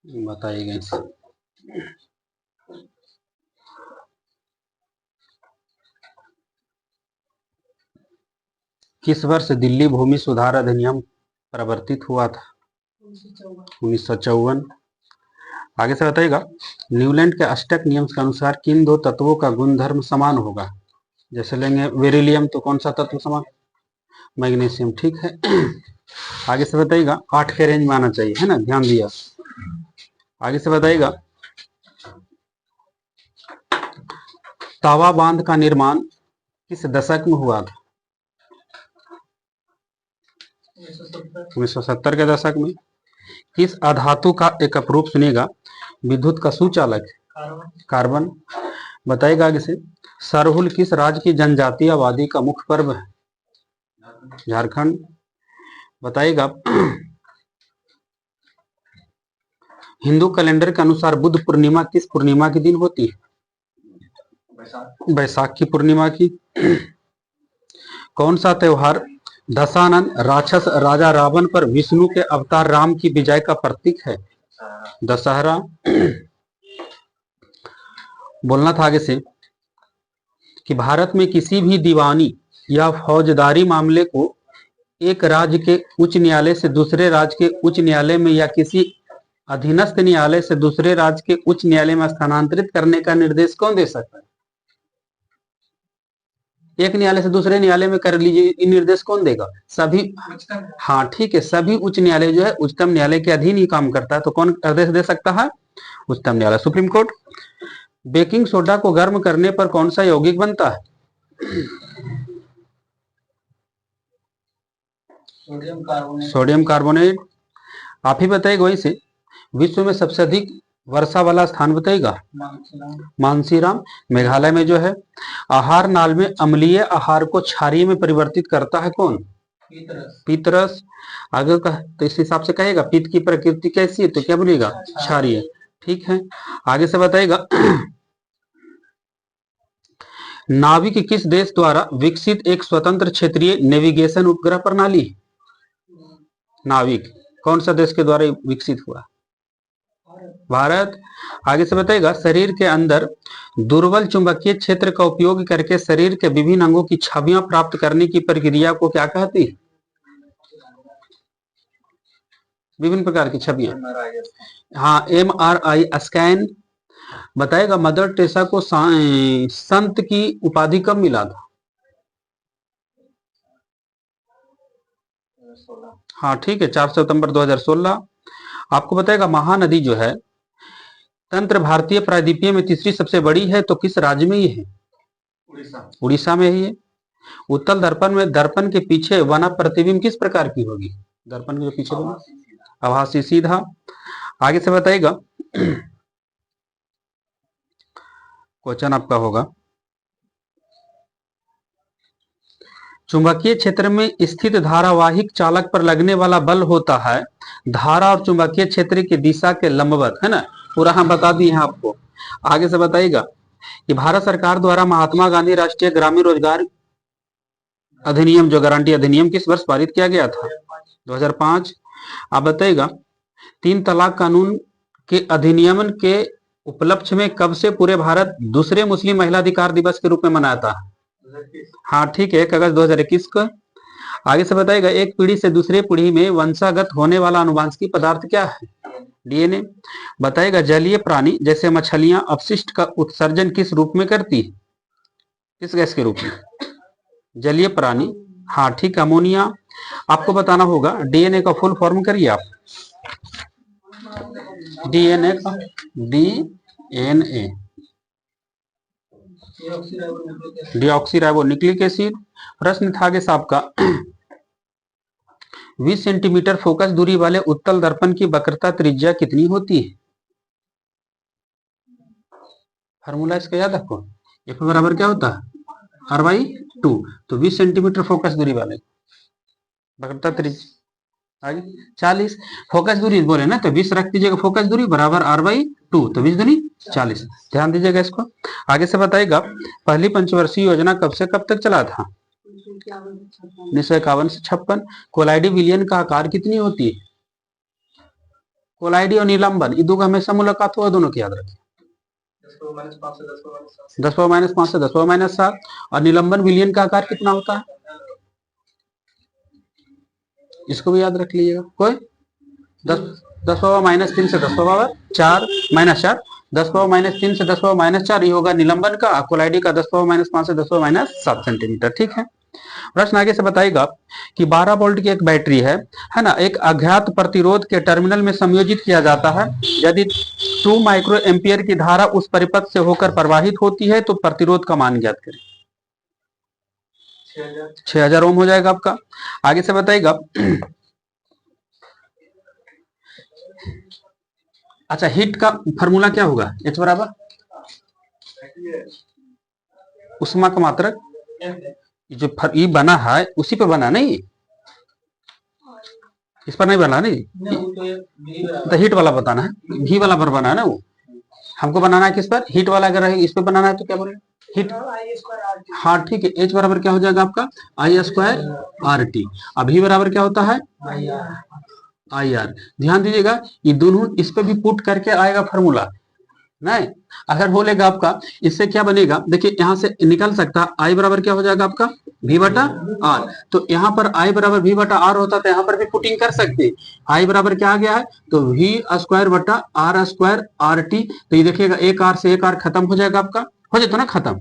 बताइएगा इसे। किस वर्ष दिल्ली भूमि सुधार अधिनियम प्रवर्तित हुआ था? 1954। आगे से बताइएगा, न्यूलैंड के अष्टक नियम के अनुसार किन दो तत्वों का गुणधर्म समान होगा? जैसे लेंगे बेरिलियम तो कौन सा तत्व समान? मैग्नीशियम। ठीक है। आगे से बताइएगा, 8 के रेंज में आना चाहिए, है ना, ध्यान दिया। आगे से बताइएगा, तावा बांध का निर्माण किस दशक में हुआ था? 1970 के दशक में। किस अधातु का एक अपरूप सुनेगा विद्युत का सुचालक? कार्बन। बताइएगा आगे से, सरहुल किस राज्य की जनजातीय आबादी का मुख्य पर्व है? झारखंड। बताइएगा, हिंदू कैलेंडर के अनुसार बुद्ध पूर्णिमा किस पूर्णिमा के दिन होती है? बैसाख की पूर्णिमा की। कौन सा त्योहार दशानन राक्षस राजा रावण पर विष्णु के अवतार राम की विजय का प्रतीक है? दशहरा। बोलना था आगे से कि भारत में किसी भी दीवानी या फौजदारी मामले को एक राज्य के उच्च न्यायालय से दूसरे राज्य के उच्च न्यायालय में या किसी अधीनस्थ न्यायालय से दूसरे राज्य के उच्च न्यायालय में स्थानांतरित करने का निर्देश कौन दे सकता है? एक न्यायालय से दूसरे न्यायालय में कर लीजिए, ये निर्देश कौन देगा? सभी। हाँ ठीक है, सभी उच्च न्यायालय जो है उच्चतम न्यायालय के अधीन ही काम करता है, तो कौन आदेश दे सकता है? उच्चतम न्यायालय, सुप्रीम कोर्ट। बेकिंग सोडा को गर्म करने पर कौन सा यौगिक बनता है? Sodium carbonate. आप ही बताइएगा वहीं से, विश्व में सबसे अधिक वर्षा वाला स्थान बताइएगा? मानसीराम, मेघालय में जो है। आहार नाल में अम्लीय आहार को क्षारीय में परिवर्तित करता है कौन? पीतरस। आगे का तो इस हिसाब से कहेगा पित्त की प्रकृति कैसी है, तो क्या बोलेगा? क्षारीय। ठीक है। आगे से बताइएगा, नाविक किस देश द्वारा विकसित एक स्वतंत्र क्षेत्रीय नेविगेशन उपग्रह प्रणाली? नाविक कौन सा देश के द्वारा विकसित हुआ? भारत। आगे से बताइएगा, शरीर के अंदर दुर्बल चुंबकीय क्षेत्र का उपयोग करके शरीर के विभिन्न अंगों की छवियां प्राप्त करने की प्रक्रिया को क्या कहती है? विभिन्न प्रकार की छवियां। हाँ, MRI स्कैन। बताएगा, मदर टेरेसा को संत की उपाधि कब मिला था? हाँ ठीक है, 4 सितंबर 2016। आपको बताएगा, महानदी जो है तंत्र भारतीय प्रायद्वीपीय में तीसरी सबसे बड़ी है, तो किस राज्य में ये है? उड़ीसा में ही है। उत्तल दर्पण में दर्पण के पीछे वना प्रतिबिंब किस प्रकार की होगी? दर्पण के जो पीछे आभासी सीधा। आगे से बताइएगा, क्वेश्चन आपका होगा, चुंबकीय क्षेत्र में स्थित धारावाहिक चालक पर लगने वाला बल होता है धारा और चुंबकीय क्षेत्र की दिशा के लंबवत, है ना, पूरा हम बता दिए हैं आपको। आगे से बताइएगा कि भारत सरकार द्वारा महात्मा गांधी राष्ट्रीय ग्रामीण रोजगार अधिनियम, जो गारंटी अधिनियम, किस वर्ष पारित किया गया था? 2005। आप बताइएगा, 3 तलाक कानून के अधिनियम के उपलक्ष्य में कब से पूरे भारत दूसरे मुस्लिम महिला अधिकार दिवस के रूप में मनाता है? हाँ ठीक है, 1 अगस्त 2021 को। आगे से बताइएगा, एक पीढ़ी से दूसरे पीढ़ी में वंशागत होने वाला अनुवांशिक पदार्थ क्या है? DNA। बताइएगा, जलीय प्राणी जैसे मछलियां अपशिष्ट का उत्सर्जन किस रूप में करती है? किस गैस के रूप में? जलीय प्राणी। हाँ ठीक, अमोनिया। आपको बताना होगा DNA का फुल फॉर्म करिए आप। DNA का DNA डीऑक्सी राइबोन्यूक्लिक एसिड। प्रश्न था आगे साहब का, 20 सेंटीमीटर फोकस दूरी वाले उत्तल दर्पण की वक्रता त्रिज्या कितनी होती है? फार्मूला इसका याद रखो, F बराबर क्या होता है? R/2। तो 20 सेंटीमीटर फोकस दूरी वाले वक्रता त्रिज्या आगे 40। फोकस दूरी बोले ना, तो 20 रख दीजिएगा फोकस दूरी बराबर R/2, तो 20 दूनी 40। ध्यान दीजिएगा इसको। आगे से बताएगा, पहली पंचवर्षीय योजना कब से कब तक चला था? 1951 से 56। कोलाइडी विलियन का आकार कितनी होती है? कोलाइडी और निलंबन ये दो का हमेशा मुलाकात हुआ, दोनों की याद रखें। 10⁻5 से 10⁻7। और निलंबन विलियन का आकार कितना होता है? इसको भी याद रख लीजिएगा कोई। 10⁻³ से 10⁻4 -4। 10⁻³ से 10⁻4 ये होगा निलंबन का। कोलाइडी का 10⁻5 से 10⁻7 सेंटीमीटर। ठीक है। प्रश्न आगे से बताएगा कि 12 वोल्ट की एक बैटरी है ना, एक अज्ञात प्रतिरोध के टर्मिनल में संयोजित किया जाता है। यदि 2 माइक्रो एम्पियर की धारा उस परिपथ से होकर प्रवाहित होती है तो प्रतिरोध का मान ज्ञात करें। 6000 ओम हो जाएगा आपका। आगे से बताएगा अच्छा, हीट का फॉर्मूला क्या होगा? H बराबर उष्मा का मात्रक, जो ये बना है उसी पे बना, नहीं इस पर नहीं बना, नहीं तो हीट वाला बताना है, घी वाला पर बना है ना वो, हमको बनाना है किस पर? हीट वाला। अगर इस पे बनाना है तो क्या बोलेगा? हीट। हाँ ठीक है। H बराबर क्या हो जाएगा आपका? I² अब V बराबर क्या होता है? IR। ध्यान दीजिएगा ये दोनों इस पे भी पुट करके आएगा फॉर्मूला, नहीं अगर बोलेगा आपका इससे क्या बनेगा? देखिए यहां से निकल सकता है I बराबर क्या हो जाएगा आपका? V/R। तो यहाँ पर I बराबर V/R होता है तो यहाँ पर भी पुटिंग कर सकते हैं। I बराबर क्या आ गया है? तो V² RT। तो ये देखिएगा एक R से एक R खत्म हो जाएगा आपका, हो जाए तो ना खत्म।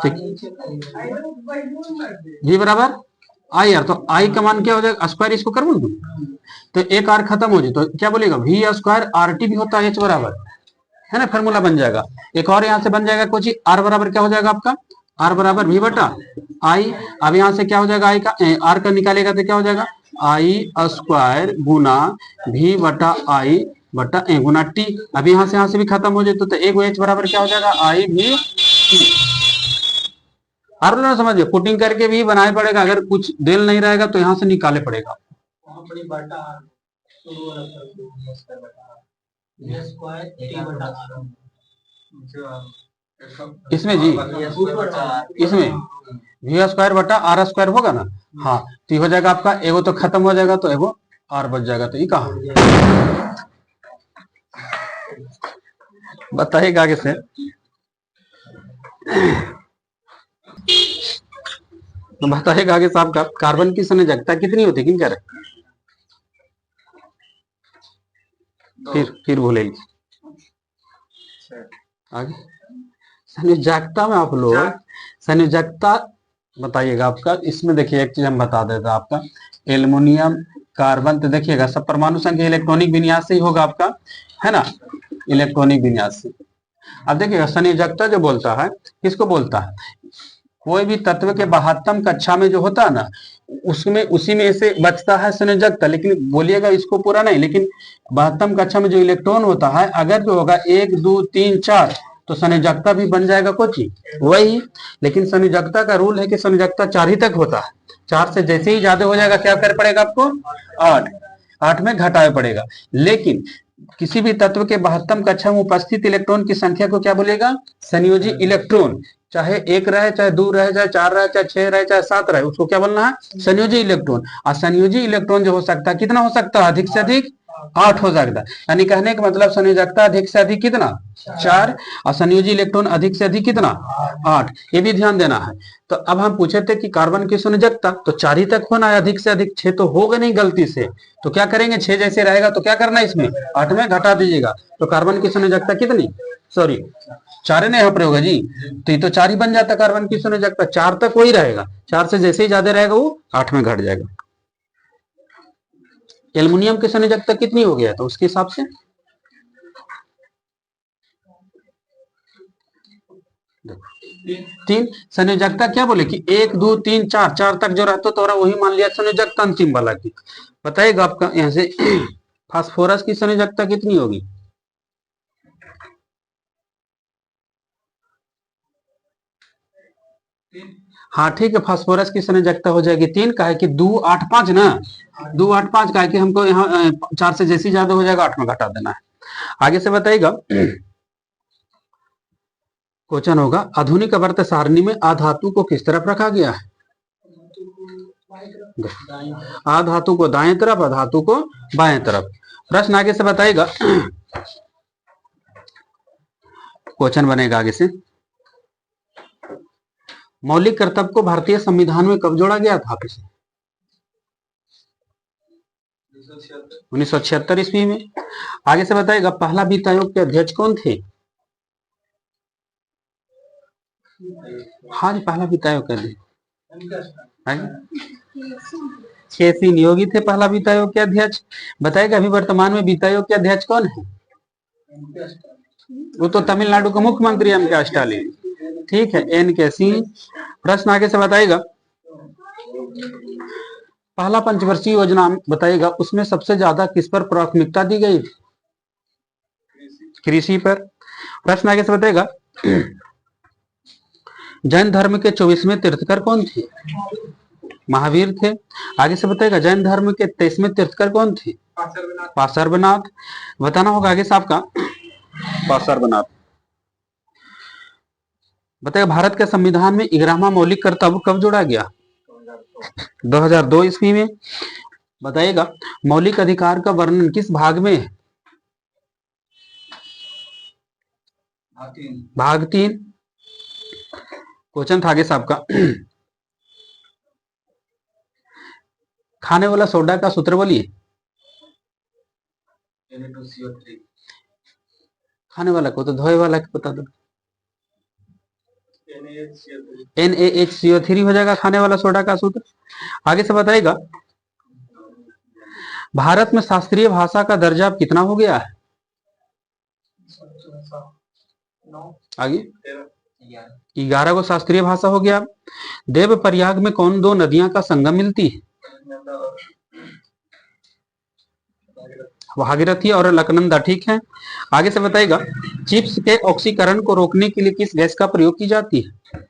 ठीक, V बराबर IR। तो I का मान क्या हो जाएगा? स्क्वायर इसको कर बोल दूं तो एक R खत्म हो जाए तो क्या बोलेगा? V² RT भी होता है H बराबर, है ना, फॉर्मूला बन जाएगा। एक और यहां से बन जाएगा कुछ, R बराबर क्या हो जाएगा आपका? R बराबर V/I। अब यहां से क्या हो जाएगा? I का R का निकालेगा तो क्या हो जाएगा? I² गुना V/I बटा गुना T। अब यहां से भी खत्म हो जाए तो एक H बराबर क्या हो जाएगा? IV। आप लोग समझ गए, पुटिंग करके भी बनाना पड़ेगा, अगर कुछ दिल नहीं रहेगा तो यहां से निकाले पड़ेगा। इसमें जी, इसमें V²/R² होगा ना। हाँ तो हो जाएगा आपका, एगो तो खत्म हो जाएगा तो एगो R बच जाएगा। तो ये कहा बताइएगा आगे से। तो बताइएगा आगे साहब का कार्बन की संयोजकता कितनी होती है? किन कह रहे? फिर बोलेगी आगे। संयोजकता में आप लोग संयोजकता बताइएगा आपका। इसमें देखिए एक चीज हम बता देता आपका, एल्युमिनियम कार्बन, तो देखिएगा सब परमाणु संख्या इलेक्ट्रॉनिक विन्यास से ही होगा आपका, है ना, इलेक्ट्रॉनिक विन्यास से। अब देखिएगा संयोजकता जो बोलता है किसको बोलता है? कोई भी तत्व के 72 कक्षा में जो होता है ना, उसमें उसी में से बचता है संयोजकता। लेकिन बोलिएगा इसको पूरा नहीं, लेकिन 72 कक्षा में जो इलेक्ट्रॉन होता है अगर जो होगा 1 2 3 4 तो संयोजकता भी बन जाएगा कुछ वही। लेकिन संयोजकता का रूल है कि संयोजकता 4 ही तक होता है। 4 से जैसे ही ज्यादा हो जाएगा क्या कर पड़ेगा आपको? 8 में घटाना पड़ेगा। लेकिन किसी भी तत्व के 72 कक्षा में उपस्थित इलेक्ट्रॉन की संख्या को क्या बोलेगा? संयोजी इलेक्ट्रॉन। चाहे 1 रहे, चाहे 2 रहे, चाहे 4 रहे, चाहे 6 रहे, चाहे 7 रहे, उसको क्या बोलना है? संयोजी इलेक्ट्रॉन। और संयोजी इलेक्ट्रॉन जो हो सकता है कितना हो सकता है? अधिक से अधिक 8 हो सकता है। यानी कहने का मतलब संयोजकता अधिक से अधिक कितना? 4। और संयोजी इलेक्ट्रॉन अधिक से अधिक कितना? 8। ये भी ध्यान देना है। तो अब हम पूछे थे कि कार्बन की संयोजकता तो 4 ही तक होना है, अधिक से अधिक 6 तो होगा नहीं गलती से। तो क्या करेंगे? 6 जैसे रहेगा तो क्या करना है? इसमें 8 में घटा दीजिएगा। तो कार्बन की संयोजकता कितनी? सॉरी 4 नहीं यहाँ पर होगा जी, तो ये तो 4 ही बन जाता कार्बन की संयोजकता। 4 तक वही रहेगा, 4 से जैसे ही ज्यादा रहेगा वो 8 में घट जाएगा। एल्युमिनियम की संयोजकता कितनी हो गया? तो उसके हिसाब से 3। संयोजकता क्या बोले कि 1 2 3 4, 4 तक जो रहता तो वही मान लिया संयोजकता अंतिम वाला की। बताइएगा आपका यहाँ से फास्फोरस की संयोजकता कितनी होगी? हाँ ठीक है, फास्फोरस की संयोजकता हो जाएगी 3। का है कि 2 8 5 ना, 2 8 5 का है कि हमको यहाँ 4 से जैसे ज्यादा हो जाएगा 8 में घटा देना है। आगे से बताइएगा क्वेश्चन होगा, आधुनिक आवर्त सारणी में अधातु को किस तरफ रखा गया है? आ धातु को दाएं तरफ, अधातु को बाएं तरफ। प्रश्न आगे से बताएगा, क्वेश्चन बनेगा आगे से। मौलिक कर्तव्य को भारतीय संविधान में कब जोड़ा गया था? 1976 ईस्वी में। आगे से बताएगा, पहला वित्त आयोग के अध्यक्ष कौन थे? हाँ जी, पहला वित्त आयोग के अध्यक्ष के.सी. नियोगी थे पहला वित्त आयोग के अध्यक्ष। बताएगा अभी वर्तमान में वित्त आयोग के अध्यक्ष कौन है? वो तो तमिलनाडु के मुख्यमंत्री एम.के. स्टालिन। ठीक है, एन.के. सिंह। प्रश्न आगे से बताएगा, पहला पंचवर्षीय योजना बताइएगा, उसमें सबसे ज्यादा किस पर प्राथमिकता दी गई? कृषि पर। प्रश्न आगे से बताएगा, जैन धर्म के 24वें तीर्थकर कौन थे? महावीर थे। आगे से बताएगा, जैन धर्म के 23वें तीर्थकर कौन थे? पार्श्वनाथ। बताना होगा आगे से आपका पार्श्वनाथ। बताएगा, भारत के संविधान में 11वां मौलिक कर्तव्य कब जोड़ा गया? 2002 ईस्वी में। बताइएगा, मौलिक अधिकार का वर्णन किस भाग में है? भाग 3। क्वेश्चन था आगे से आपका, खाने वाला सोडा का सूत्र बोलिए। खाने वाला को तो धोए वाला को बता दो। NaHCO3 हो जाएगा खाने वाला सोडा का सूत्र। आगे से बताएगा, भारत में शास्त्रीय भाषा का दर्जा कितना हो गया है? आगे 11 को शास्त्रीय भाषा हो गया। देव प्रयाग में कौन दो नदियां का संगम मिलती है? भागीरथी और अलकनंदा। ठीक है। आगे से बताएगा, चिप्स के ऑक्सीकरण को रोकने के लिए किस गैस का प्रयोग की जाती है?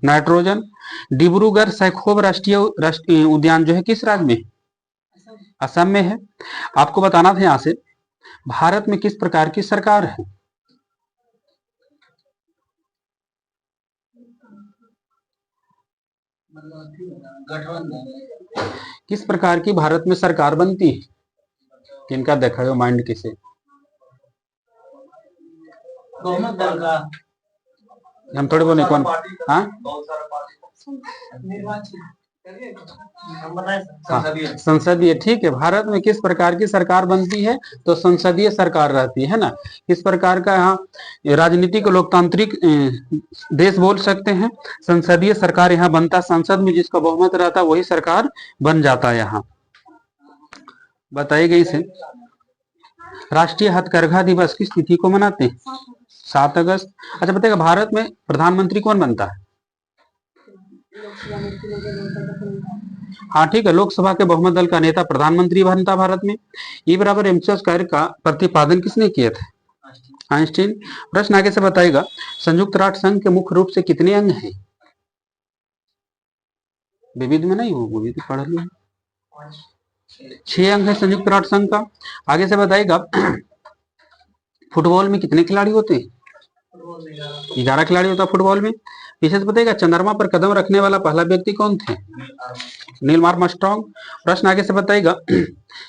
नाइट्रोजन। डिब्रूगढ़ सैखोव राष्ट्रीय उद्यान जो है किस राज्य में? असम में है। आपको बताना था यहां से, भारत में किस प्रकार की सरकार है? किस प्रकार की भारत में सरकार बनती है? किनका देखा हो माइंड किसे? हम थोड़े बोले कौन? हाँ, संसदीय। ठीक है, भारत में किस प्रकार की सरकार बनती है? तो संसदीय सरकार रहती है ना। किस प्रकार का यहाँ राजनीतिक लोकतांत्रिक देश बोल सकते हैं। संसदीय सरकार यहाँ बनता, संसद में जिसका बहुमत रहता वही सरकार बन जाता है यहाँ। बताई गई से, राष्ट्रीय हथकरघा दिवस किस तिथि को मनाते हैं? 7 अगस्त। अच्छा बताइएगा, भारत में प्रधानमंत्री कौन बनता है? हाँ ठीक है, लोकसभा के बहुमत दल का नेता प्रधानमंत्री बनता भारत में। E बराबर mc स्क्वायर का प्रतिपादन किसने किया था? आइंस्टीन। प्रश्न आगे से बताएगा, संयुक्त राष्ट्र संघ के मुख्य रूप से कितने अंग हैं? विविध में नहीं हो, विविध पढ़ लो। 6 अंग है संयुक्त राष्ट्र संघ का। आगे से बताएगा, फुटबॉल में कितने खिलाड़ी होते हैं? 11 खिलाड़ी होता है फुटबॉल में। पीछे से बताएगा, चंद्रमा पर कदम रखने वाला पहला व्यक्ति कौन थे? Neil Armstrong. प्रश्न आगे से बताएगा,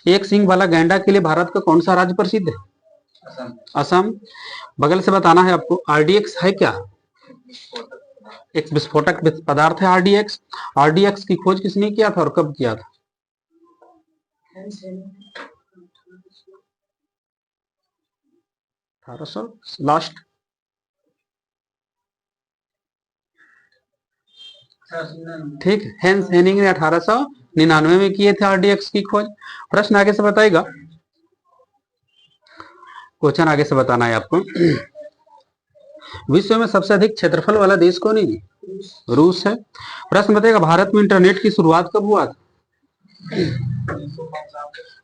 एक सींग वाला गैंडा के लिए भारत का कौन सा राज्य प्रसिद्ध है? असम। बगल से बताना है आपको, RDX है क्या? एक विस्फोटक पदार्थ है RDX। RDX की खोज किसने किया था और कब किया था? लास्ट। ठीक, हेंस हेनिंग ने 1899 में किए थे RDX की खोज। प्रश्न आगे से बताएगा, क्वेश्चन आगे से बताना है आपको, विश्व में सबसे अधिक क्षेत्रफल वाला देश कौन है? रूस है। प्रश्न बताएगा, भारत में इंटरनेट की शुरुआत कब हुआ था?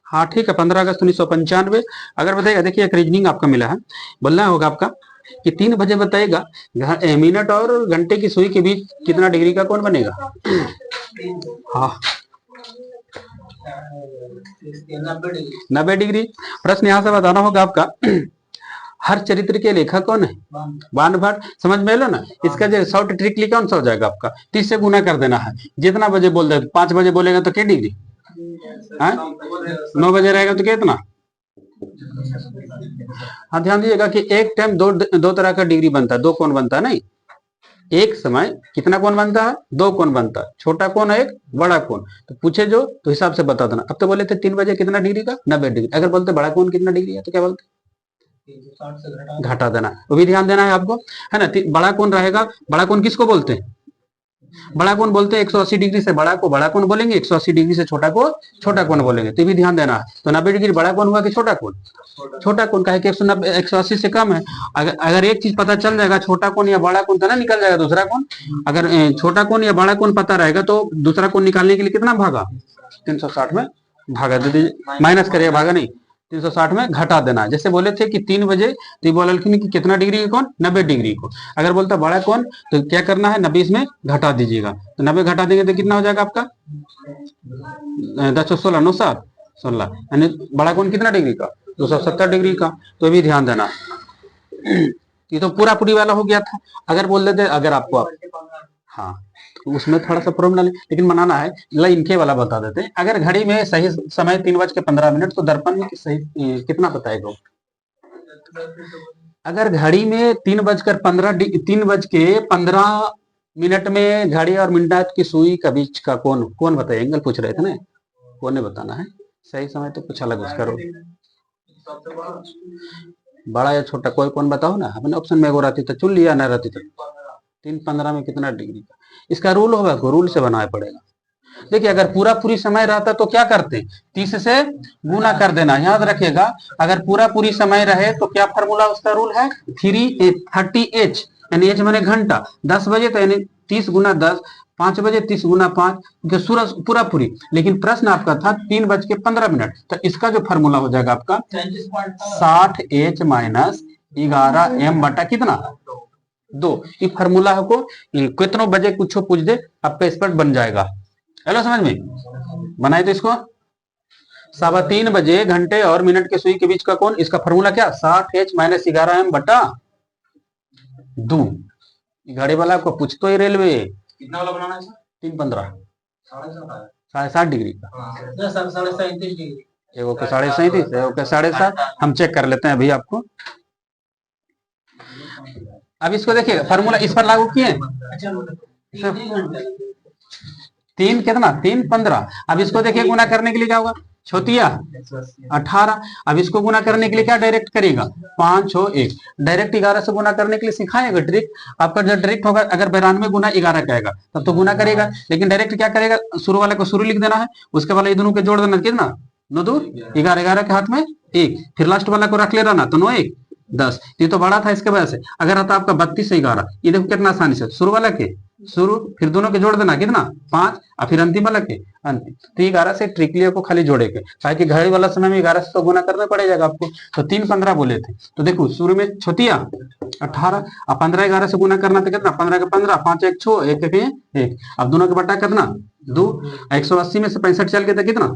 हाँ ठीक है, 15 अगस्त 1995। अगर बताएगा, देखिए एक रीजनिंग आपका मिला है, बोलना होगा आपका कि 3 बजे बताएगा मिनट और घंटे की सुई के बीच कितना डिग्री का कोण बनेगा? हाँ 90 डिग्री। प्रश्न यहां से बताना होगा आपका, हर चरित्र के लेखक कौन है? बाण भट्ट। समझ में लो ना। इसका जो शॉर्ट ट्रिकली कौन सा हो जाएगा आपका? 30 से गुना कर देना है। जितना बजे बोल दे, 5 बजे बोलेगा तो क्या डिग्री? 9 बजे रहेगा तो कितना? हाँ, ध्यान दीजिएगा कि एक टाइम दो तरह का डिग्री बनता है, दो कोण बनता है। नहीं, एक समय कितना कोण बनता है? 2 कोण बनता है। छोटा कोण है, एक बड़ा कोण। तो पूछे जो तो हिसाब से बता देना। अब तो बोले थे 3 बजे कितना डिग्री का? 90 डिग्री। अगर बोलते बड़ा कोण कितना डिग्री है तो क्या बोलते? घटा देना। वो भी ध्यान देना है आपको, है ना। बड़ा कोण रहेगा। बड़ा कोण किसको बोलते हैं? बड़ा कोण बोलते हैं 180 डिग्री से बड़ा को बड़ा कोण बोलेंगे, 180 डिग्री से छोटा को छोटा कोण बोलेंगे। तो भी ध्यान देना है। तो 90 डिग्री बड़ा कोण हुआ कि छोटा कोण? छोटा कोण का है कि 180 से कम है। अगर एक चीज पता चल जाएगा, छोटा कोण या बड़ा कोण, तो ना निकल जाएगा दूसरा कोण। अगर छोटा कोण या बड़ा कोण पता रहेगा तो दूसरा कोण निकालने के लिए कितना भागा? 360 में भागा दे दीजिए। माइनस करिएगा, भागा नहीं। 360 में घटा देना। जैसे बोले थे कि 3 बजे, तो बोलखिन कि कितना डिग्री का कोण? 90 डिग्री को। अगर बोलता बड़ा कोण तो क्या करना है? 90 इसमें घटा दीजिएगा। तो 90 घटा देंगे तो कितना हो जाएगा आपका? 10 16 9 7 16, यानी बड़ा कोण कितना डिग्री का? 270 डिग्री का। तो भी ध्यान देना। ये तो पूरा पूरी वाला हो गया था। अगर बोल देते, अगर आपको हाँ, तो उसमें थोड़ा सा प्रॉब्लम, लेकिन बनाना है। इनके वाला बता देते हैं। अगर घड़ी में सही समय 3:15 तो दर्पण में सही कितना बताएगा? अगर घड़ी में 3:15 में घड़ी और मिनट की सुई का बीच का कौन बताए? एंगल पूछ रहे थे ना, कौन ने बताना है? सही समय तो कुछ अलग उसका रो, बड़ा या छोटा कोई कौन बताओ ना। अपने ऑप्शन में एगो रहती तो चुन लिया, ना रहती तो 3:15 में कितना डिग्री का? इसका रूल होगा, रूल से बनाना पड़ेगा। देखिए, अगर पूरा पूरी समय रहता तो क्या करते? 30 से गुना कर देना। याद रखिएगा, अगर पूरा पूरी समय रहे तो क्या फॉर्मूला उसका रूल है? 30H, यानी H माने घंटा। 10 बजे तो यानी 30 गुना 10, 5 बजे 30 गुना 5, सूरज पूरा पूरी। लेकिन प्रश्न आपका था 3:15, तो इसका जो फॉर्मूला हो जाएगा आपका 60H माइनस 11M बटा कितना? 2। ये फॉर्मूला को कितनों बजे कुछ पूछ दे, आपका स्पष्ट बन जाएगा। हेलो, समझ में? बनाए तो इसको 3:15 बजे घंटे और मिनट के सुई के बीच का कोण, इसका फॉर्मूला क्या? 60H माइनस 11M बटा 2। घड़ी वाला आपको पूछ तो ही रेलवे कितना वाला बनाना है? 3:15 7.5 डिग्री का। एगो के 37.5, एगो के 7.5। हम चेक कर लेते हैं अभी आपको। अब इसको देखिए, फार्मूला इस पर लागू किए। 3 कितना? 3:15। अब इसको देखिए, गुना करने के लिए क्या होगा? छोतिया 18। अब इसको गुना करने के लिए क्या डायरेक्ट करेगा? 5 6 1। डायरेक्ट 11 से गुना करने के लिए सिखाएगा ट्रिक। आपका जो डायरेक्ट होगा, अगर 92 गुना 11 कहेगा तब तो गुना करेगा। लेकिन डायरेक्ट क्या करेगा? शुरू वाले को शुरू लिख देना है, उसके वाले दोनों के जोड़ देना। कितना? 9 2 11, 11 के हाथ में 1, फिर लास्ट वाला को रख ले रहा ना, तो 9 1 10। ये तो बड़ा था, इसके वजह से। अगर आता आपका 32 से 11, ये देखो कितना आसानी से शुरू वाला के शुरू, फिर दोनों के जोड़ देना। कितना? 5, और फिर अंतिम वाला के अंतिम। तो 11 से ट्रिकलियो को खाली जोड़े के, ताकि घड़ी वाला समय में 11 से तो गुना करना पड़ेगा आपको। तो 3:15 बोले थे। तो देखो, शुरू में छोतिया 18, और 15 11 से गुना करना तो कितना? 15 के 15, 5 1 6, 1 1 1। अब दोनों के बटा करना 2। 180 में से 65 चल के था कितना?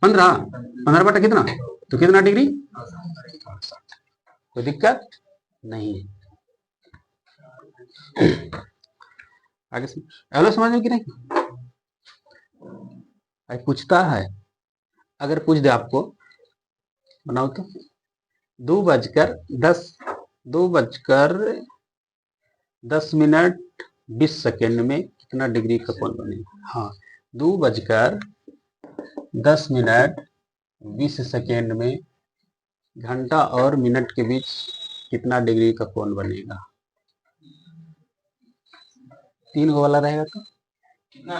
15। 15 बटा कितना? तो कितना डिग्री? कोई दिक्कत नहीं है। आगे से हेलो, समझ में कि नहीं? पूछता है, अगर पूछ दे आपको, बनाओ तो 2:10 में कितना डिग्री का कोण बनेगा? हाँ, 2:10 में घंटा और मिनट के बीच कितना डिग्री का कोण बनेगा? 3 गो वाला रहेगा तो कितना?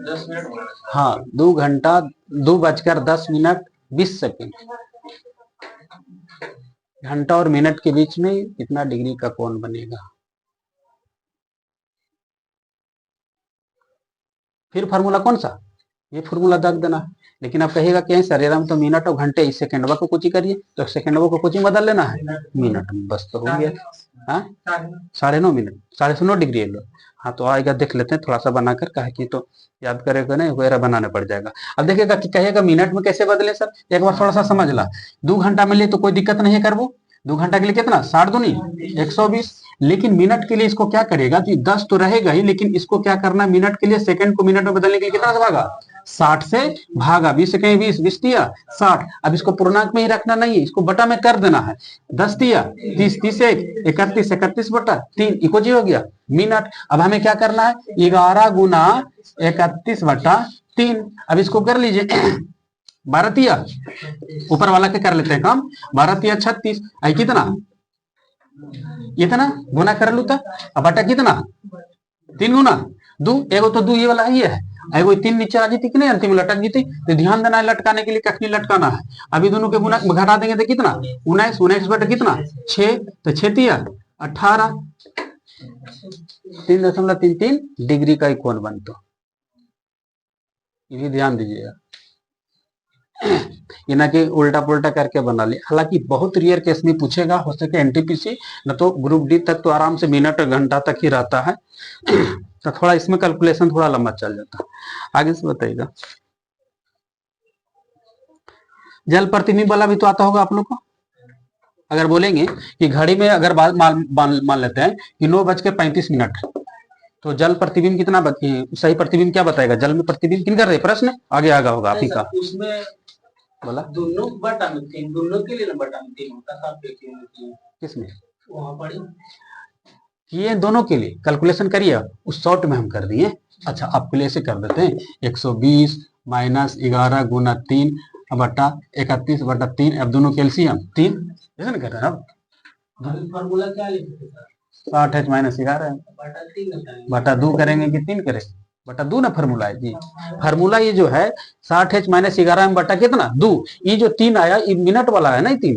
10 मिनट। हाँ, 2:10 घंटा और मिनट के बीच में कितना डिग्री का कोण बनेगा? फिर फार्मूला कौन सा? ये फार्मूला दाग देना। लेकिन आप कहेगा कि सर हम तो मिनट और घंटे, इस सेकंडवा को कुछ ही करिए, तो सेकंडवा को कुछ ही बदल लेना है मिनट में, बस तो हो गया। हाँ, 9.5 मिनट, 9.5 डिग्री है लो। हाँ, तो आएगा, देख लेते हैं थोड़ा सा बनाकर, कहे कि तो याद करेगा नहीं, वगैरह बनाना पड़ जाएगा। अब देखिएगा कि कहेगा मिनट में कैसे बदले सर, एक बार थोड़ा सा समझ ला। 2 घंटा में लिए तो कोई दिक्कत नहीं है करबो, 2 घंटा के लिए कितना, 60 दूनी 120। लेकिन मिनट के लिए इसको क्या करेगा, तो 10 तो रहेगा ही, लेकिन इसको क्या करना है, मिनट के लिए सेकंड को मिनट में बदलने के लिए कितना से भागा, 60 से भागा। 20 से कहीं 20, 20 दिया 60। अब इसको पूर्णांक में ही रखना नहीं है, इसको बटा में कर देना है। 10 दिया 30, 30 से 31, 31 बटा 3 इको जी हो गया मिनट। अब हमें क्या करना है, 11 गुना 31 बटा 3। अब इसको कर लीजिए 12 तिया, ऊपर वाला के कर लेते हैं काम, 12 तिया 36, आई कितना, इतना गुना कर लू, अब बटा कितना, 3 गुना 2, एगो तो 2 ये वाला ही है, एगो 3 नीचे आ जीती कि नहीं, अंतिम लटक जीती। तो ध्यान देना है लटकाने के लिए, कखनी लटकाना है। अभी दोनों के गुना घटा देंगे तो कितना, 19, 19 बटे कितना 6, तो 6 तिया 18, 3.33 डिग्री का कोण बनता। ये भी ध्यान दीजिएगा, ये ना कि उल्टा पुल्टा करके बना ले। हालांकि बहुत रेयर केस में पूछेगा, हो सके एनटीपीसी, न तो ग्रुप डी तक तो आराम से मिनट घंटा तक ही रहता है तो थोड़ा इसमें कैलकुलेशन थोड़ा लंबा चल जाता है। आगे से बताइएगा, जल प्रतिबिंब वाला भी तो आता होगा आप लोग को। अगर बोलेंगे कि घड़ी में अगर मान लेते हैं कि 9:35, तो जल प्रतिबिंब कितना सही प्रतिबिंब क्या बताएगा, जल में प्रतिबिंब किन कर रहे, प्रश्न आगे आगा होगा आप ही का। उसमें बोला दोनों बटा में 3, दोनों के लिए बटा में 3 होता था, किसमें वहां पड़ी, ये दोनों के लिए कैलकुलेशन करिए, उस शॉर्ट में हम कर दिए। अच्छा आपके लिए ऐसे कर देते हैं, 120 माइनस 11 गुना 3 बटा 31 बटा 3, अब दोनों कैल्सियम 3, ऐसा ना कर रहे हैं। अब फॉर्मूला क्या लिखते हैं, 60h माइनस 11 बटा 2 करेंगे कि 3 करेंगे, बटा 2 ना फार्मूला है जी। फार्मूला ये जो है 60h माइनस 11 में बटा कितना 2, ये जो 3 आया ये मिनट वाला है ना, 3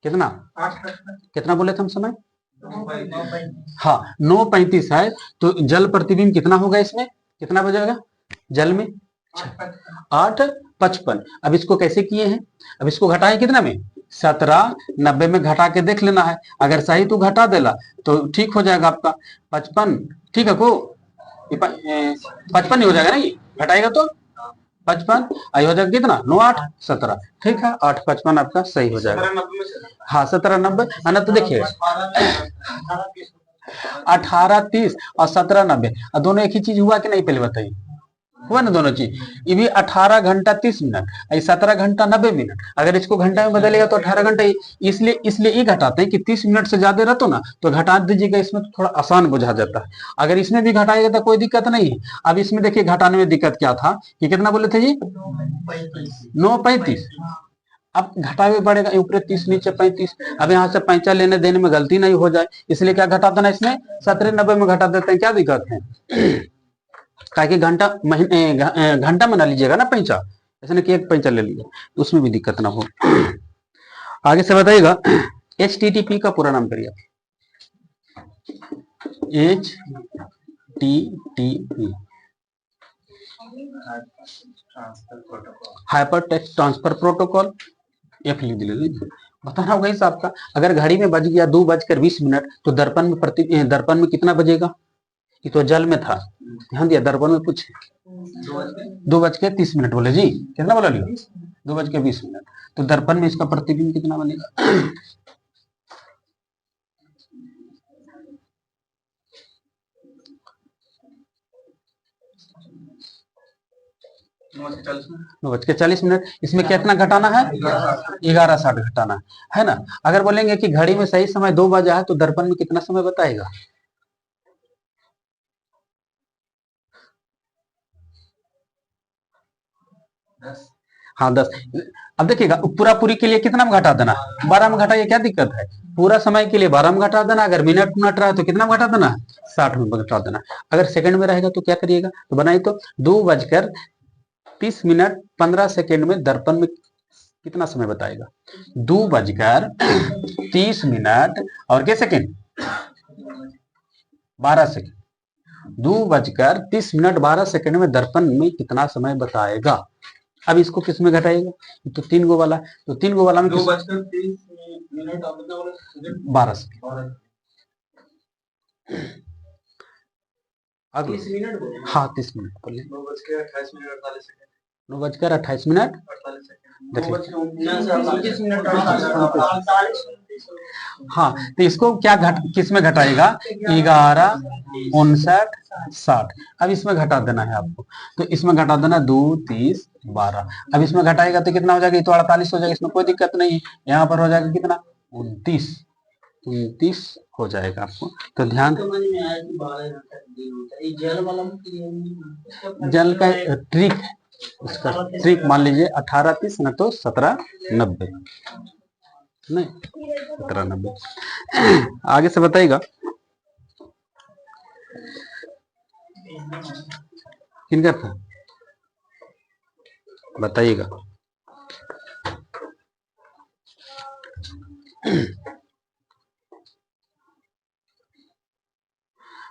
कितना 8 कितना बोले थे हम समय, हाँ 9:35 है। तो जल प्रतिबिंब कितना होगा, इसमें कितना बचेगा जल में 8:55। अब इसको कैसे किए हैं, अब इसको घटाएं कितना में 17, 90 में घटा के देख लेना है, अगर सही तो घटा देला तो ठीक हो जाएगा आपका 55, ठीक है को 55 ही हो जाएगा ना, ये घटाएगा तो 55 आई हो जाएगा कितना 9, 8, 17, ठीक है 8:55 आपका सही हो जाएगा। हाँ 17, 90 आना, तो देखिए 18, 30 और 17, 90 दोनों एक ही चीज हुआ कि नहीं, पहले बताइए, हुआ ना दोनों चीज। ये भी 18 घंटा 30 मिनट, 17 घंटा 90 मिनट, अगर इसको घंटा में बदलेगा तो 18 घंटा, इसलिए ये घटाते हैं कि 30 मिनट से ज्यादा रहता ना तो घटा दीजिएगा, इसमें तो थोड़ा आसान बुझा जाता है। अगर इसमें भी घटाएगा तो कोई दिक्कत नहीं है। अब इसमें देखिए घटाने में दिक्कत क्या था, कि कितना बोले थे जी 9:35, अब घटा भी पड़ेगा, ऊपर 30 नीचे 35, अब यहाँ से 5 लेने देने में गलती नहीं हो जाए, इसलिए क्या घटा देना, इसमें 17, 90 में घटा देते हैं, क्या दिक्कत है ताकि घंटा घंटा में ना लीजिएगा ना पैंचा, ऐसे नहीं कि एक पैंचा ले लीजिए तो उसमें भी दिक्कत ना हो। आगे से बताइएगा, HTTP का पूरा नाम करिए, HTTP hyper text transfer protocol, F लिख दीजिए, बताना होगा इस आपका। अगर घड़ी में बज गया 2:20 तो दर्पण में कितना बजेगा, ये तो जल में था, ध्यान दिया, दर्पण में पूछे 2:30 बोले जी, कितना बोला लियो 2:20, तो दर्पण में इसका प्रतिबिंब कितना बनेगा (9:40) इसमें कितना घटाना है 11:60 घटाना है ना। अगर बोलेंगे कि घड़ी में सही समय 2 बजा है तो दर्पण में कितना समय बताएगा, हाँ 10। अब देखिएगा पूरा पूरी के लिए कितना में घटा देना, 12 में घटाइए, क्या दिक्कत है, पूरा समय के लिए 12 में घटा देना, अगर मिनट मिनट रहा तो कितना में घटा देना 60 में घटा देना। अगर सेकंड में रहेगा तो क्या करिएगा, तो बनाइए तो 2:30 में दर्पण में कितना समय बताएगा, 2:30 और क्या सेकेंड 12 सेकेंड, 2:30 में दर्पण में कितना समय बताएगा। अब इसको किस में घटाएगा, तो 3 गो वाला, तो 3 गो वाला में 12 सेकेंड, हाँ 30 मिनट बोले, 9:28 9:28 देखिए। हाँ, तो इसको क्या किस में घटाएगा? 11, 59, 60। अब इसमें घटा देना है आपको, तो इसमें घटा देना 2, 30, 12। अब इसमें घटाएगा तो कितना हो जाएगा? तो 48 हो जाएगा, इसमें कोई दिक्कत नहीं है। यहाँ पर हो जाएगा कितना? 29 हो जाएगा आपको। तो ध्यान, जल का ट्रिक है, उसका ट्रिक मान लीजिए 18-30 न तो 17-90, नहीं 17-90। आगे से बताइएगा किनका था, बताइएगा।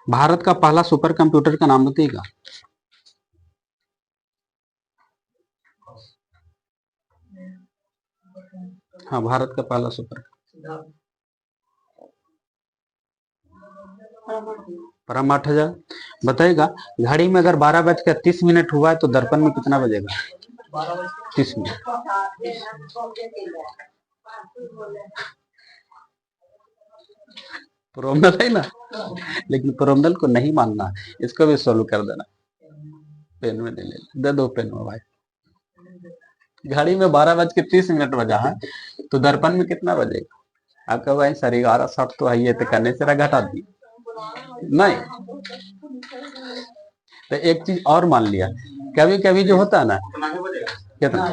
भारत का पहला सुपर कंप्यूटर का नाम बताइएगा। हाँ, भारत का पहला सुपर, परमाठ हजार। बताइएगा, घड़ी में अगर 12:30 हुआ है तो दर्पण में कितना बजेगा? 30 मिनट। प्रोमनल है ना, लेकिन प्रोमनल को नहीं मानना, इसको भी सोल्व कर देना। पेन में दे दो पेन में भाई। घड़ी में 12:30 बजा है तो दर्पण में कितना बजेगा? आपका भाई सर 11:60 तो है, तो करने से घटा दी नहीं। तो एक चीज और मान लिया, कभी कभी जो होता है ना, कितना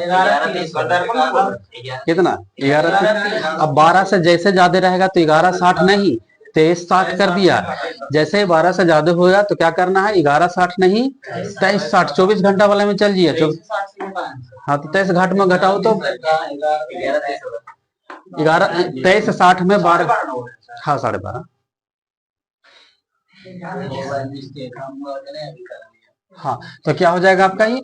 11। अब 12 से जैसे ज्यादा रहेगा तो 11:60 नहीं 23:60 कर दिया। जैसे ही 12 से ज्यादा होगा तो क्या करना है? 11:60 नहीं 23:60, 24 घंटा वाले में चल जिए। हाँ, तो 23 घाट में घटाओ तो 23:60 में 12, हाँ 12:30। हाँ, तो क्या हो जाएगा आपका? ये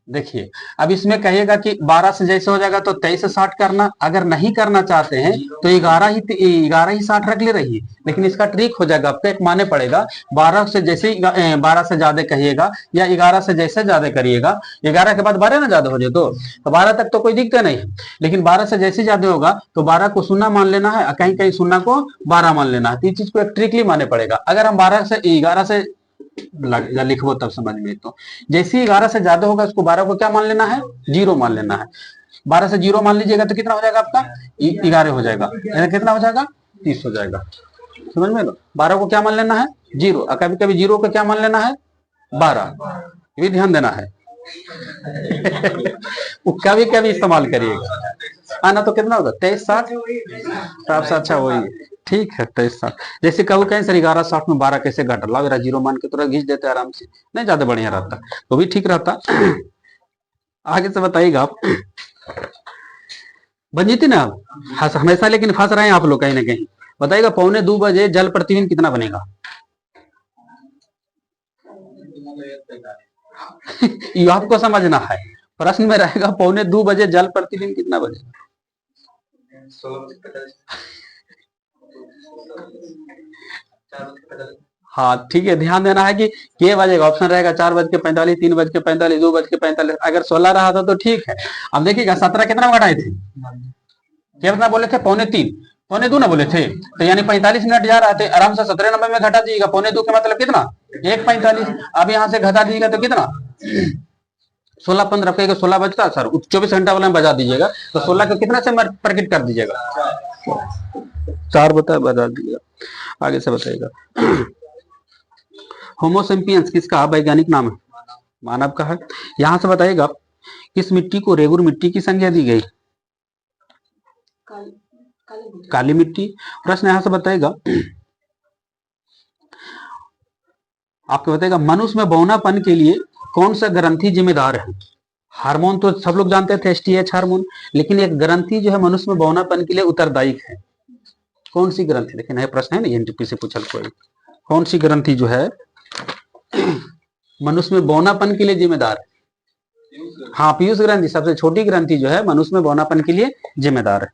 देखिए, अब इसमें कहिएगा कि 12 से जैसे हो जाएगा तो 23:60 करना। अगर नहीं करना चाहते हैं तो 11:60 रख ले रही है, लेकिन इसका ट्रिक हो जाएगा आपका, एक माने पड़ेगा। 12 से जैसे 12 से ज्यादा कहिएगा या 11 से जैसे ज्यादा करिएगा, 11 के बाद 12 ना ज्यादा हो जाए तो 12 तक तो कोई दिक्कत नहीं है, लेकिन 12 से जैसे ज्यादा होगा तो 12 को शून्य मान लेना है, कहीं कहीं शून्य को 12 मान लेना है। तो इस चीज को एक ट्रिकली माने पड़ेगा। अगर हम 12 से 11 से लिखबो तब समझ में। तो जैसे ही 11 से ज्यादा होगा उसको 12 को क्या मान लेना है? 0 मान लेना है। 12 से 0 मान लीजिएगा तो कितना हो जाएगा आपका? 11 हो जाएगा, यानी कितना हो जाएगा? 30 हो जाएगा। समझ में लो, 12 को क्या मान लेना है? 0। कभी कभी 0 को क्या मान लेना है? 12। ये भी ध्यान देना है। वो कभी कभी इस्तेमाल करिएगा। आना तो कितना होगा? 23:60। अच्छा वही, ठीक है 23:60। जैसे कहूँ कहीं सर 11:60 में 12 कैसे घट ला, मेरा 0 मान के तुरंत घींच देते आराम से, नहीं ज्यादा बढ़िया रहता, तो भी ठीक रहता। आगे से बताइएगा आप, बन जीती ना आप हमेशा, लेकिन फंस रहे हैं आप लोग कहीं ना कहीं। बताइएगा, 1:45 बजे जल प्रतिदिन कितना बनेगा? ये आपको समझना है, प्रश्न में रहेगा 1:45 बजे जल प्रतिदिन कितना बजेगा? हाँ ठीक है, ध्यान देना है कि के बजेगा। ऑप्शन रहेगा 4:45, 3:45, 2:45। अगर 16 रहा था तो ठीक है। अब देखिएगा 17 कितना घटाए थे? कितना बोले थे? 1:45, 1:45 ना बोले थे, तो यानी 45 मिनट जा रहा थे, आराम से 17 नंबर में घटा दीजिएगा। 1:45 का मतलब कितना? 1:45। अब यहाँ से घटा दीजिएगा तो कितना? 16:15 कहेगा 16 बजता सर, 24 घंटा वाला में बजा दीजिएगा, तो 16 को कितना से प्रकट कर दीजिएगा? 4 बता दीजिएगा। आगे से बताइएगा, होमोसेपियंस किसका वैज्ञानिक नाम है? मानव का है। यहां से बताइएगा, किस मिट्टी को रेगुर मिट्टी की संज्ञा दी गई? काली मिट्टी। प्रश्न यहां से बताइएगा, आपको बताएगा मनुष्य में बौनापन के लिए कौन सा ग्रंथि जिम्मेदार है? हार्मोन तो सब लोग जानते थे, एसटीएच हार्मोन, लेकिन एक ग्रंथि जो है मनुष्य में बौनापन के लिए उत्तरदायी है। कौन सी ग्रंथि? देखिए नया प्रश्न है ना, एनटीपी से पूछल कोई, कौन सी ग्रंथि जो है मनुष्य में बौनापन के लिए जिम्मेदार है? हाँ, पीयूष ग्रंथि सबसे छोटी ग्रंथि जो है मनुष्य में बौनापन के लिए जिम्मेदार है।